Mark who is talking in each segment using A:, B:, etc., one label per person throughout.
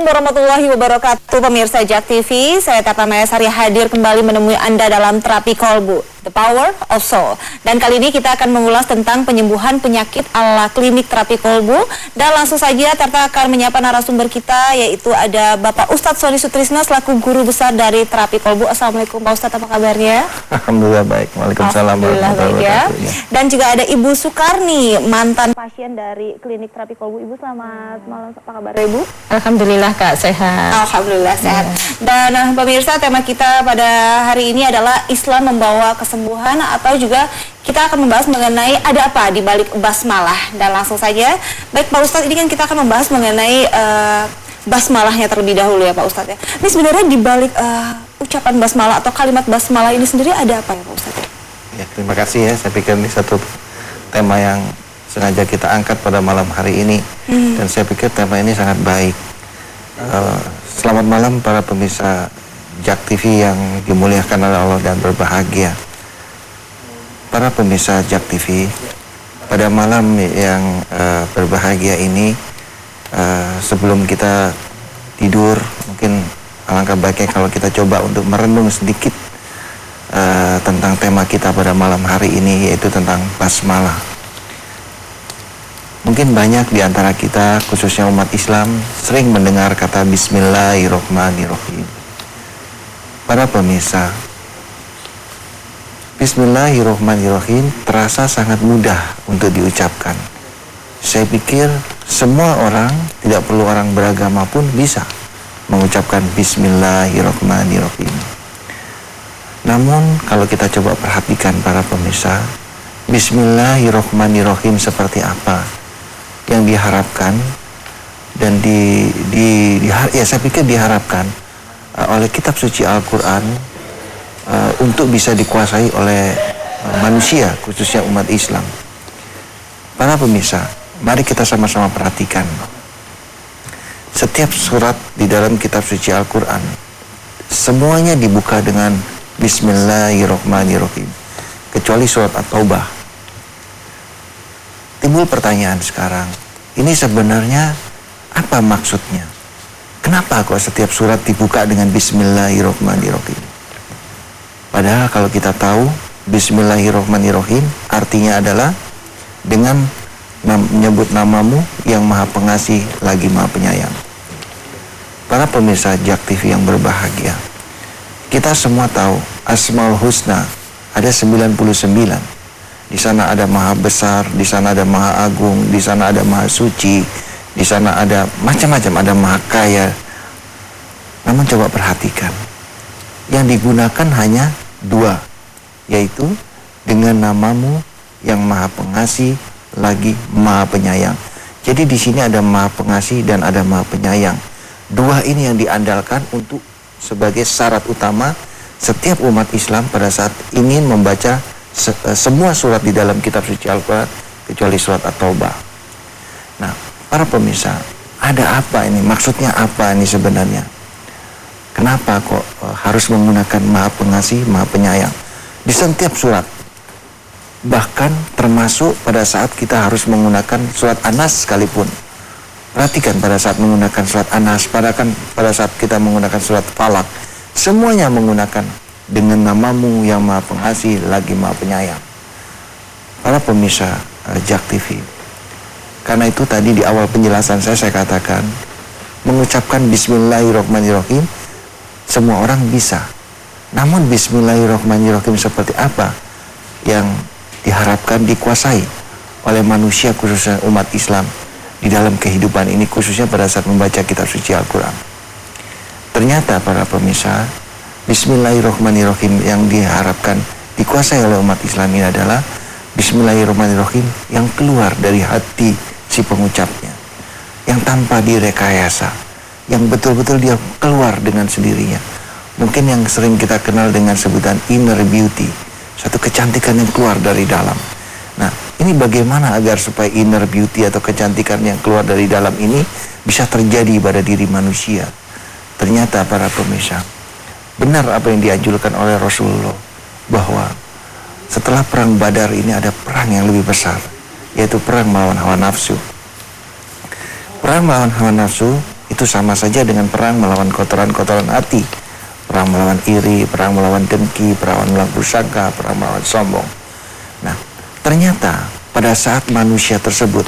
A: warahmatullahi wabarakatuh, pemirsa JAK TV. Saya Tata Mayasari hadir kembali menemui Anda dalam terapi kolbu, The Power of Soul. Dan kali ini kita akan mengulas tentang penyembuhan penyakit ala klinik terapi kolbu. Dan langsung saja Tata akan menyapa narasumber kita, yaitu ada Bapak Ustadz Sony Sutrisna selaku guru besar dari terapi kolbu. Assalamualaikum Pak Ustadz, apa kabarnya?
B: Alhamdulillah baik. Waalaikumsalam warahmatullahi wabarakatuh. Ya.
A: Dan juga ada Ibu Sukarni, mantan pasien dari klinik terapi kolbu. Ibu, selamat malam, apa kabar Ibu?
C: Alhamdulillah Kak, sehat.
A: Alhamdulillah sehat. Dan pemirsa, tema kita pada hari ini adalah Islam membawa kesembuhan, atau juga kita akan membahas mengenai ada apa di balik basmalah. Dan langsung saja, baik Pak Ustadz, ini kan kita akan membahas mengenai basmalahnya terlebih dahulu ya Pak Ustadz ya. Ini sebenarnya di balik ucapan basmalah atau kalimat basmalah ini sendiri ada apa ya Pak Ustadz?
B: Ya, terima kasih ya. Saya pikir ini satu tema yang sengaja kita angkat pada malam hari ini. Dan saya pikir tema ini sangat baik. Selamat malam para pemirsa JAK TV yang dimuliakan oleh Allah dan berbahagia. Para pemirsa JAK TV, pada malam yang berbahagia ini, sebelum kita tidur, mungkin alangkah baiknya kalau kita coba untuk merenung sedikit tentang tema kita pada malam hari ini, yaitu tentang basmalah. Mungkin banyak di antara kita, khususnya umat Islam, sering mendengar kata Bismillahirrahmanirrahim. Para pemirsa, Bismillahirrahmanirrahim terasa sangat mudah untuk diucapkan. Saya pikir semua orang, tidak perlu orang beragama pun bisa mengucapkan Bismillahirrahmanirrahim. Namun kalau kita coba perhatikan para pemirsa, Bismillahirrahmanirrahim seperti apa yang diharapkan dan saya pikir diharapkan oleh kitab suci Al-Quran untuk bisa dikuasai oleh manusia, khususnya umat Islam. Para pemirsa, mari kita sama-sama perhatikan. Setiap surat di dalam kitab suci Al-Quran semuanya dibuka dengan Bismillahirrahmanirrahim, kecuali surat At-Taubah. Timbul pertanyaan sekarang, ini sebenarnya apa maksudnya? Kenapa kok setiap surat dibuka dengan Bismillahirrahmanirrahim? Padahal kalau kita tahu, Bismillahirrahmanirrahim artinya adalah dengan menyebut namamu yang maha pengasih lagi maha penyayang. Para pemirsa JAK TV yang berbahagia, kita semua tahu Asmaul Husna ada 99. Di sana ada maha besar, di sana ada maha agung, di sana ada maha suci, di sana ada macam-macam, ada maha kaya. Namun coba perhatikan, yang digunakan hanya dua, yaitu dengan namamu yang maha pengasih lagi maha penyayang. Jadi di sini ada maha pengasih dan ada maha penyayang. Dua ini yang diandalkan untuk sebagai syarat utama setiap umat Islam pada saat ingin membaca semua surat di dalam kitab suci Al-Quran kecuali surat At-Taubah. Nah, para pemirsa, ada apa ini? Maksudnya apa ini sebenarnya? Kenapa kok harus menggunakan maha pengasih, maha penyayang di setiap surat? Bahkan termasuk pada saat kita harus menggunakan surat An-Nas sekalipun. Perhatikan pada saat menggunakan surat An-Nas, pada saat kita menggunakan surat Falak, semuanya menggunakan dengan namamu yang maha pengasih lagi maha penyayang. Para pemirsa JAK TV, karena itu tadi di awal penjelasan saya katakan, mengucapkan Bismillahirrahmanirrahim semua orang bisa. Namun Bismillahirrahmanirrahim seperti apa yang diharapkan dikuasai oleh manusia, khususnya umat Islam di dalam kehidupan ini, khususnya pada saat membaca kitab suci Al-Quran? Ternyata para pemirsa, Bismillahirrahmanirrahim yang diharapkan dikuasai oleh umat Islam ini adalah Bismillahirrahmanirrahim yang keluar dari hati si pengucapnya, yang tanpa direkayasa, yang betul-betul dia keluar dengan sendirinya. Mungkin yang sering kita kenal dengan sebutan inner beauty, satu kecantikan yang keluar dari dalam. Nah, ini bagaimana agar supaya inner beauty atau kecantikan yang keluar dari dalam ini bisa terjadi pada diri manusia? Ternyata para pemirsa, benar apa yang dianjurkan oleh Rasulullah, bahwa setelah perang Badar ini ada perang yang lebih besar, yaitu perang melawan hawa nafsu. Perang melawan hawa nafsu itu sama saja dengan perang melawan kotoran-kotoran hati. Perang melawan iri, perang melawan dengki, perang melawan pusaka, perang melawan sombong. Nah, ternyata pada saat manusia tersebut,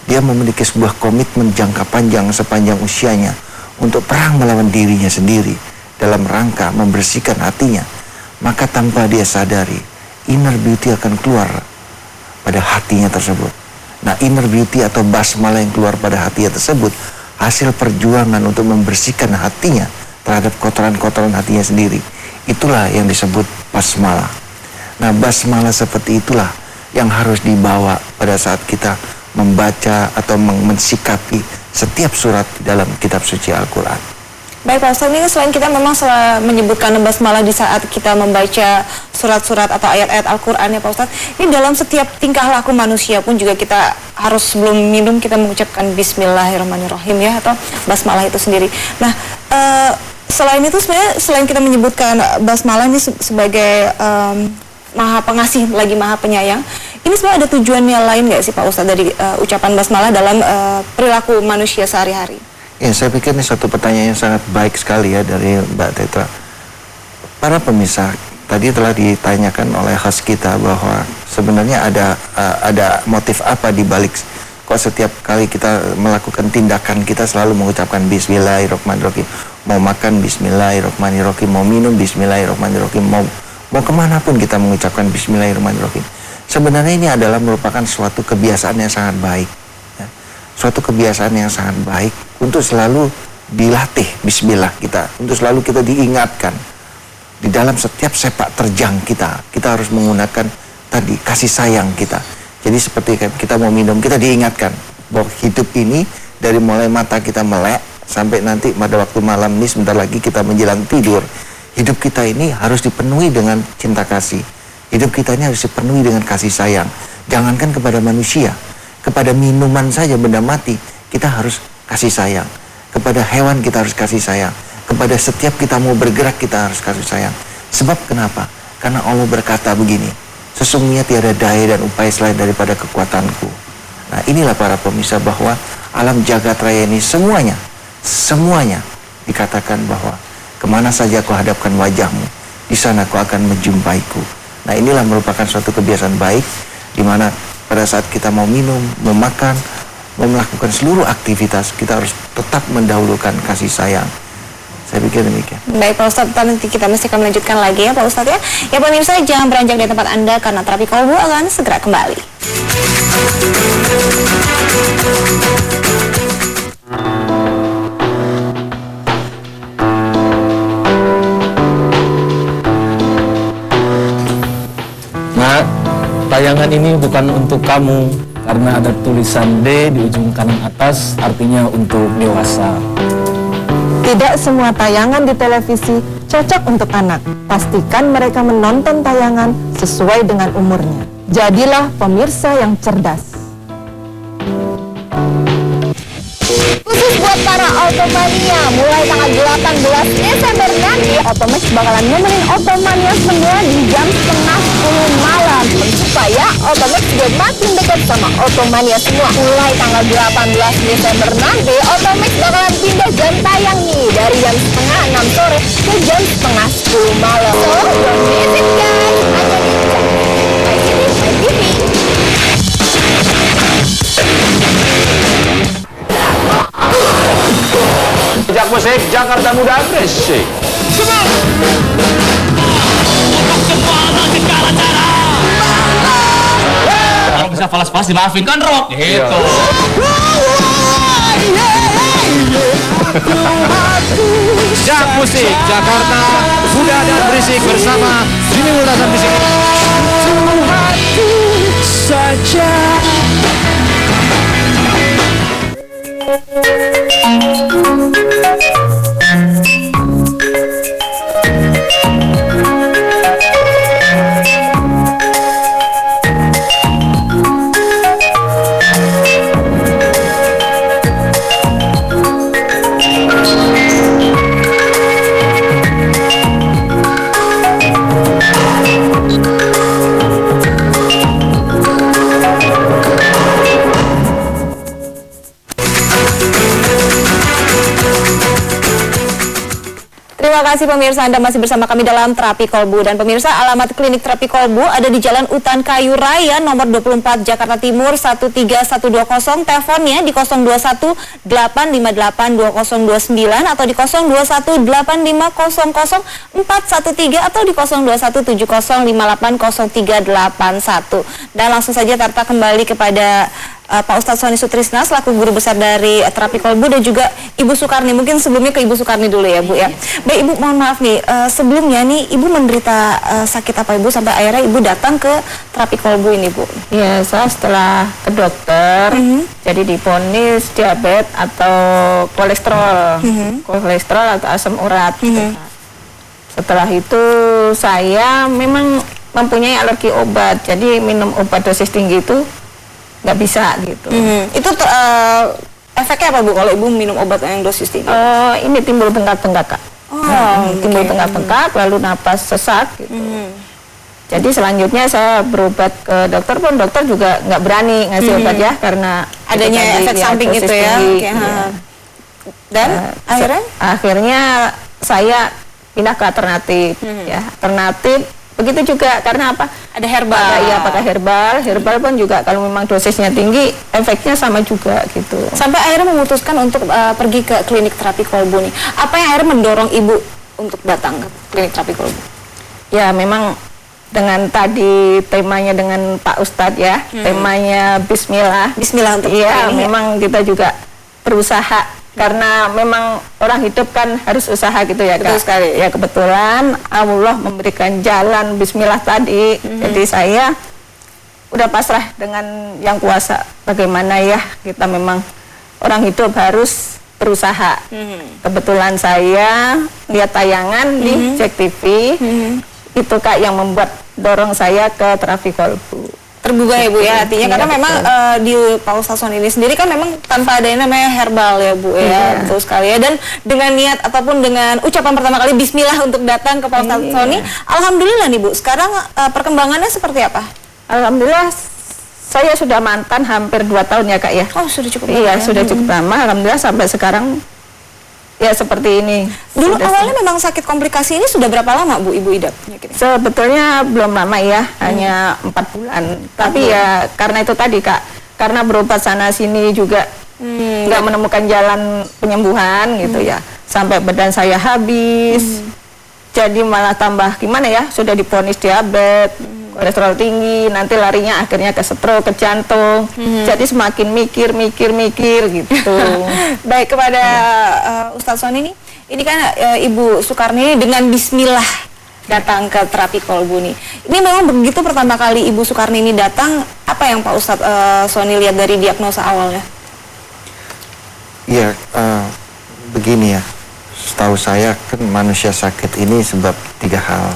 B: dia memiliki sebuah komitmen jangka panjang sepanjang usianya untuk perang melawan dirinya sendiri dalam rangka membersihkan hatinya, maka tanpa dia sadari, inner beauty akan keluar pada hatinya tersebut. Nah, inner beauty atau basmalah yang keluar pada hatinya tersebut hasil perjuangan untuk membersihkan hatinya terhadap kotoran-kotoran hatinya sendiri. Itulah yang disebut basmalah. Nah, basmalah seperti itulah yang harus dibawa pada saat kita membaca atau mensikapi setiap surat dalam kitab suci Al-Quran.
A: Baik Pak Ustadz, ini selain kita memang menyebutkan basmalah di saat kita membaca surat-surat atau ayat-ayat Al-Quran ya Pak Ustadz, ini dalam setiap tingkah laku manusia pun juga kita harus sebelum minum kita mengucapkan Bismillahirrahmanirrahim ya, atau basmalah itu sendiri. Nah, selain itu sebenarnya selain kita menyebutkan basmalah ini sebagai Maha Pengasih lagi Maha Penyayang, ini sebenarnya ada tujuannya lain nggak sih Pak Ustadz dari ucapan basmalah dalam perilaku manusia sehari-hari?
B: Ya, saya pikir ini satu pertanyaan yang sangat baik sekali ya dari Mbak Tetra. Para pemirsa, tadi telah ditanyakan oleh host kita bahwa sebenarnya ada motif apa di balik kok setiap kali kita melakukan tindakan kita selalu mengucapkan Bismillahirrahmanirrahim. Mau makan Bismillahirrahmanirrahim, mau minum Bismillahirrahmanirrahim, mau kemanapun kita mengucapkan Bismillahirrahmanirahim. Sebenarnya ini adalah merupakan suatu kebiasaan yang sangat baik. Suatu kebiasaan yang sangat baik untuk selalu dilatih bismillah kita, untuk selalu kita diingatkan di dalam setiap sepak terjang kita harus menggunakan tadi kasih sayang kita. Jadi seperti kita mau minum, kita diingatkan bahwa hidup ini dari mulai mata kita melek sampai nanti pada waktu malam ini sebentar lagi kita menjelang tidur, hidup kita ini harus dipenuhi dengan cinta kasih. Hidup kita ini harus dipenuhi dengan kasih sayang. Jangankan kepada manusia, kepada minuman saja benda mati kita harus kasih sayang. Kepada hewan kita harus kasih sayang. Kepada setiap kita mau bergerak kita harus kasih sayang. Sebab kenapa? Karena Allah berkata begini, sesungguhnya tiada daya dan upaya selain daripada kekuatanku. Nah, inilah para pemirsa bahwa alam jagat raya ini semuanya dikatakan bahwa kemana saja kau hadapkan wajahmu, di sana kau akan menjumpaiku. Nah, inilah merupakan suatu kebiasaan baik di mana pada saat kita mau minum, mau makan, mau melakukan seluruh aktivitas, kita harus tetap mendahulukan kasih sayang. Saya pikir demikian.
A: Baik Pak Ustadz, nanti kita mesti akan melanjutkan lagi ya Pak Ustadz ya. Ya pemirsa, jangan beranjak dari tempat Anda karena terapi kolbu akan segera kembali.
D: Tayangan ini bukan untuk kamu karena ada tulisan D di ujung kanan atas, artinya untuk dewasa.
C: Tidak semua tayangan di televisi cocok untuk anak. Pastikan mereka menonton tayangan sesuai dengan umurnya. Jadilah pemirsa yang cerdas.
E: Khusus buat para Automania, mulai tanggal 18 Desember nanti, Otomax bakalan nemenin Automania semua di jam setengah 10 malam. Supaya Otomax juga makin dekat sama Automania semua. Mulai tanggal 18 Desember nanti, Otomax bakalan pindah jam tayang nih dari jam setengah 6 sore ke jam setengah 10 malam. So, don't miss it guys, hanya di My TV.
F: Jak musik Jakarta Muda Gresik.
G: Kalau bisa falas-falas dimaafin kan rock gitu.
F: Jak musik Jakarta Muda dan Berisik bersama Jimmy Multas dan Berisik. Saja.
A: kasih pemirsa, Anda masih bersama kami dalam Terapi Kolbu. Dan pemirsa, alamat klinik Terapi Kolbu ada di Jalan Utan Kayu Raya nomor 24 Jakarta Timur 13120. Teleponnya di 021 858 2029 atau di 021 850 413 atau di 021 7058 0381. Dan langsung saja Tarta kembali kepada Pak Ustadz Sony Sutrisna selaku guru besar dari Terapi Kolbu dan juga Ibu Sukarni. Mungkin sebelumnya ke Ibu Sukarni dulu ya Bu ya. Baik Ibu, mohon maaf nih, sebelumnya nih Ibu menderita sakit apa Ibu sampai akhirnya Ibu datang ke Terapi Kolbu ini Bu?
C: Ya, saya setelah ke dokter, jadi divonis diabetes atau kolesterol, kolesterol atau asam urat. Setelah itu saya memang mempunyai alergi obat, jadi minum obat dosis tinggi itu nggak bisa gitu.
A: Itu efeknya apa Bu kalau Ibu minum obat yang dosis tinggi?
C: Ini timbul bengkak-bengkak Kak. Timbul bengkak-bengkak, lalu napas sesak gitu. Jadi selanjutnya saya berobat ke dokter pun dokter juga nggak berani ngasih obat ya karena
A: adanya efek samping
C: dosis
A: itu ya.
C: tinggi,
A: Oke, Dan
C: akhirnya saya pindah ke alternatif ya. Alternatif begitu juga karena apa?
A: Ada herbal.
C: Iya, pakai herbal. Herbal pun juga kalau memang dosisnya tinggi, efeknya sama juga gitu.
A: Sampai akhirnya memutuskan untuk pergi ke klinik Terapi Kolbu nih. Apa yang akhirnya mendorong Ibu untuk datang ke klinik Terapi Kolbu?
C: Ya memang dengan tadi temanya dengan Pak Ustadz ya, temanya Bismillah.
A: Bismillah untuk
C: iya,
A: ini,
C: memang kita juga berusaha karena memang orang hidup kan harus usaha gitu ya Kak.
A: Betul sekali.
C: Ya kebetulan Allah memberikan jalan Bismillah tadi. Jadi saya udah pasrah dengan yang kuasa. Bagaimana ya kita memang orang hidup harus berusaha. Kebetulan saya lihat tayangan di Jack TV. Itu Kak yang membuat dorong saya ke Terapi Kolbu.
A: Tergugah ya Bu ya hatinya karena memang di Pak Ustadz Sony ini sendiri kan memang tanpa ada yang namanya herbal ya Bu ya, betul sekali ya. Dan dengan niat ataupun dengan ucapan pertama kali Bismillah untuk datang ke Pak Ustadz Sony, alhamdulillah nih Bu, sekarang perkembangannya seperti apa?
C: Alhamdulillah saya sudah mantan hampir 2 tahun ya Kak ya.
A: Oh sudah cukup lama.
C: Iya sudah cukup lama, alhamdulillah sampai sekarang ya seperti ini.
A: Dulu awalnya memang sakit komplikasi ini sudah berapa lama Bu Ibu idap penyakitnya?
C: Sebetulnya belum lama ya, hanya 4 bulan. Tapi ya karena itu tadi Kak, karena berobat sana sini juga nggak menemukan jalan penyembuhan gitu ya, sampai badan saya habis. Jadi malah tambah gimana ya, sudah divonis diabetes, kolesterol tinggi, nanti larinya akhirnya ke stroke, ke jantung. Jadi semakin mikir gitu.
A: Baik, kepada Ustadz Sony ini kan Ibu Sukarni dengan Bismillah datang ke Terapi Kolbu nih. Ini memang begitu pertama kali Ibu Sukarni ini datang, apa yang Pak Ustadz Sony lihat dari diagnosa awalnya?
B: Iya, begini ya. Setahu saya kan manusia sakit ini sebab 3 hal.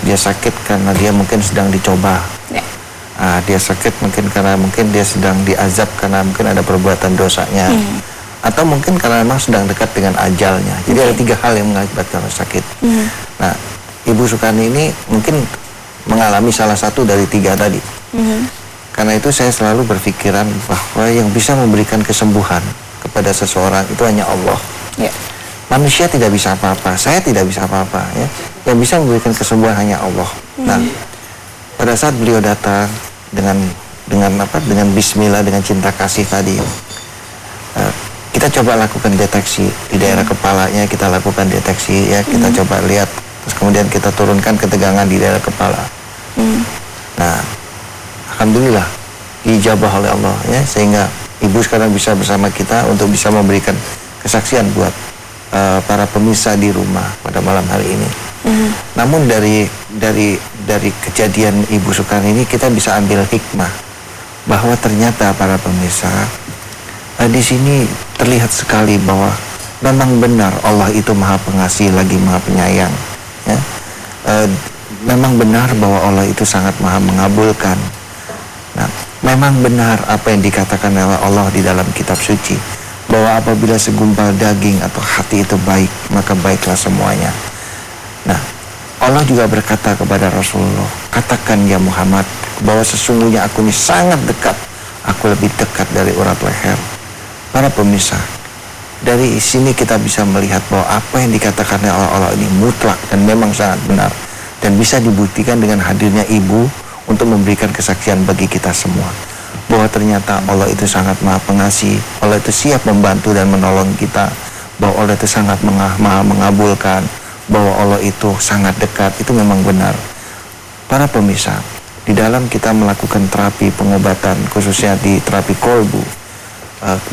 B: Dia sakit karena dia mungkin sedang dicoba. Dia sakit mungkin karena mungkin dia sedang diazab karena mungkin ada perbuatan dosanya. Atau mungkin karena memang sedang dekat dengan ajalnya. Jadi ada 3 hal yang mengakibatkan sakit. Nah, Ibu Sukarni ini mungkin mengalami salah satu dari 3 tadi. Karena itu saya selalu berpikiran bahwa yang bisa memberikan kesembuhan kepada seseorang itu hanya Allah. Manusia tidak bisa apa-apa, saya tidak bisa apa-apa ya. Yang bisa memberikan kesembuhan hanya Allah. Nah, pada saat beliau datang dengan Bismillah, dengan cinta kasih tadi, kita coba lakukan deteksi di daerah kepalanya, kita lakukan deteksi ya, kita coba lihat, terus kemudian kita turunkan ketegangan di daerah kepala. Nah, alhamdulillah diijabah oleh Allah ya, sehingga Ibu sekarang bisa bersama kita untuk bisa memberikan kesaksian buat para pemirsa di rumah pada malam hari ini. Namun dari kejadian Ibu Sukarni ini kita bisa ambil hikmah bahwa ternyata para pemirsa di sini terlihat sekali bahwa memang benar Allah itu Maha Pengasih lagi Maha Penyayang. Ya. Memang benar bahwa Allah itu sangat Maha Mengabulkan. Nah, memang benar apa yang dikatakan oleh Allah di dalam kitab suci, bahwa apabila segumpal daging atau hati itu baik, maka baiklah semuanya. Nah, Allah juga berkata kepada Rasulullah, katakan ya Muhammad, bahwa sesungguhnya aku ini sangat dekat, aku lebih dekat dari urat leher. Para pemirsa, Dari sini kita bisa melihat bahwa apa yang dikatakan oleh Allah ini mutlak dan memang sangat benar. Dan bisa dibuktikan dengan hadirnya ibu untuk memberikan kesaksian bagi kita semua. Bahwa ternyata Allah itu sangat maha pengasih, Allah itu siap membantu dan menolong kita. Bahwa Allah itu sangat maha mengabulkan, bahwa Allah itu sangat dekat, itu memang benar. Para pemirsa, di dalam kita melakukan terapi pengobatan, khususnya di terapi kolbu,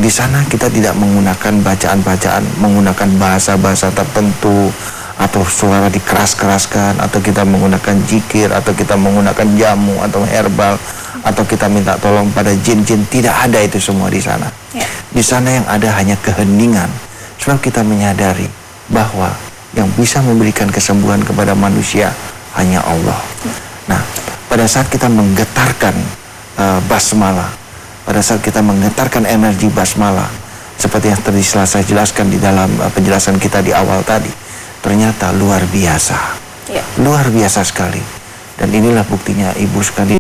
B: di sana kita tidak menggunakan bacaan-bacaan, menggunakan bahasa-bahasa tertentu, atau suara dikeras-keraskan, atau kita menggunakan zikir, atau kita menggunakan jamu atau herbal, atau kita minta tolong pada jin-jin. Tidak ada itu semua di sana. Di sana yang ada hanya keheningan. Sebab kita menyadari bahwa yang bisa memberikan kesembuhan kepada manusia hanya Allah. Nah, pada saat kita menggetarkan basmalah, pada saat kita menggetarkan energi basmalah, seperti yang tadi saya jelaskan di dalam penjelasan kita di awal tadi, ternyata luar biasa. Luar biasa sekali. Dan inilah buktinya ibu sekali.